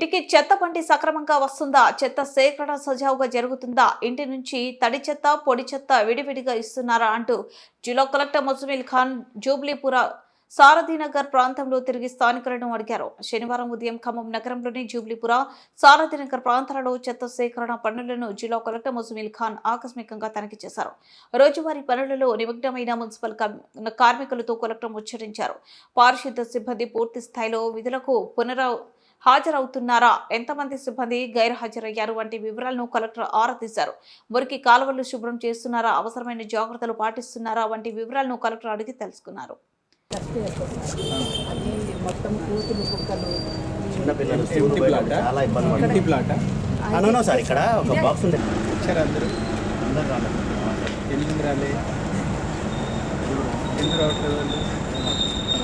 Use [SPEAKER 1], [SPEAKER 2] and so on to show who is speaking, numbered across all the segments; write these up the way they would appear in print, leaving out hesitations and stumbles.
[SPEAKER 1] ఇంటికి చెత్త బండి సక్రమంగా వస్తుందా? చెత్త సేకరణ సజావుగా జరుగుతుందా? ఇంటి నుంచి తడి చెత్త, పొడి చెత్త విడివిడిగా ఇస్తున్నారా అంటూ జిల్లా కలెక్టర్ ముజమిల్ ఖాన్ జూబ్లీపుర సారథినగర్ ప్రాంతంలో తిరిగి స్థానికులను అడిగారు. శనివారం ఉదయం ఖమ్మం నగరంలోని జూబ్లీపుర సారథినగర్ ప్రాంతాలలో చెత్త సేకరణ పనులను జిల్లా కలెక్టర్ ముజమిల్ ఖాన్ ఆకస్మికంగా తనిఖీ చేశారు. రోజువారీ పనులలో నిమగ్నమైన మున్సిపల్ కార్మికులతో కలెక్టర్ ముచ్చటించారు. పారిశుద్ధ్య సిబ్బంది పూర్తి స్థాయిలో విధులకు హాజరవుతున్నారా, ఎంతమంది సిబ్బంది గైర్హాజరయ్యారు వంటి వివరాలను కలెక్టర్ ఆరా తీశారు. మురికి కాలువలు శుభ్రం చేస్తున్నారా, అవసరమైన జాగ్రత్తలు పాటిస్తున్నారా వంటి వివరాలను కలెక్టర్ అడిగి తెలుసుకున్నారు.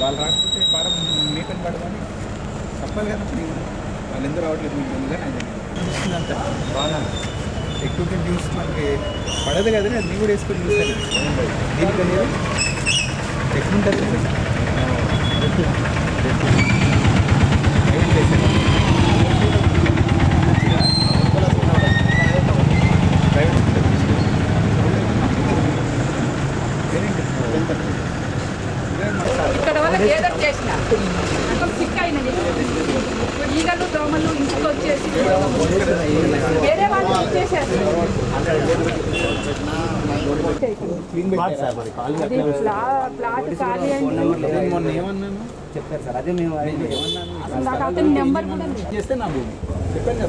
[SPEAKER 2] వాళ్ళు రాకపోతే భారం మీకని పడదని చెప్పాలి కదా. వాళ్ళు ఎందుకు రావట్లేదు మీకు ఉంది కానీ చూస్తుందంట బాగా ఎక్కువ జ్యూస్ మనకి పడదు కదా, అది కూడా వేసుకొని చూస్తాను. దీనికని ఎక్కువ ఉంటుంది
[SPEAKER 3] ఇక్కడ వాళ్ళకి ఏదో చేసిన సిక్ అయినది ఈగలు దోమలు ఇంటికి వచ్చేసి వేరే వాళ్ళు వచ్చేసారు. ప్లాట్ ఖాళీ అయింది
[SPEAKER 2] చెప్పారు సార్. అదే మేము
[SPEAKER 3] నాకు అతని నెంబర్ కూడా
[SPEAKER 2] చేస్తే నా భూమి చెప్పాను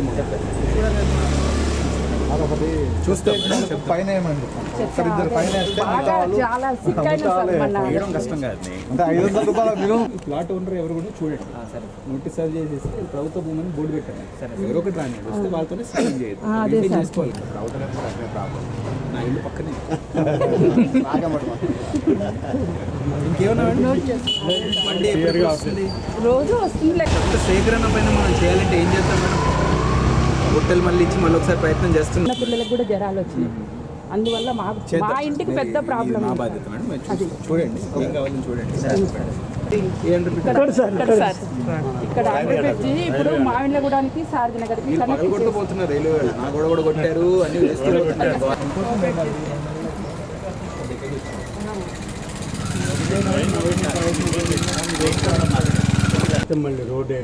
[SPEAKER 2] చూస్తే పైన
[SPEAKER 3] చాలా సిక్ అయిన
[SPEAKER 2] కష్టం కాదు. అంటే 500 రూపాయలు ప్లాట్ ఓనర్ ఎవరు కూడా చూడండి. సరే నోటీస్ సర్వ్ చేసేసి ప్రభుత్వ భూమిని బోర్డు పెట్టండి. సరే ఎవరో ఒకటి రాని వస్తే వాళ్ళతోనే సహాయం చేయదు చేసుకోవాలి. నా ఇల్లు పక్కనే ఇంకేమన్నా
[SPEAKER 3] రోజు వస్తుంది.
[SPEAKER 2] సేకరణ పైన మనం చేయాలంటే ఏం చేస్తాం మేడం? హోటల్ మళ్ళీ ఇచ్చి మళ్ళీ ఒకసారి ప్రయత్నం చేస్తున్నాం.
[SPEAKER 3] పిల్లలకు కూడా జ్వరాలు వచ్చినాయి, అందువల్ల మా ఇంటికి పెద్ద ప్రాబ్లం.
[SPEAKER 2] మా బాధ్యత మేడం, చూడండి ఏం కావాలని చూడండి.
[SPEAKER 3] ఇక్కడ పెట్టి ఇప్పుడు మామిళ్ళ గూడానికి సారథినగర్కి
[SPEAKER 2] కొట్టుకుపోతున్నారు. రైల్వే నా కూడా కొట్టారు అన్ని
[SPEAKER 4] మళ్ళీ రోడ్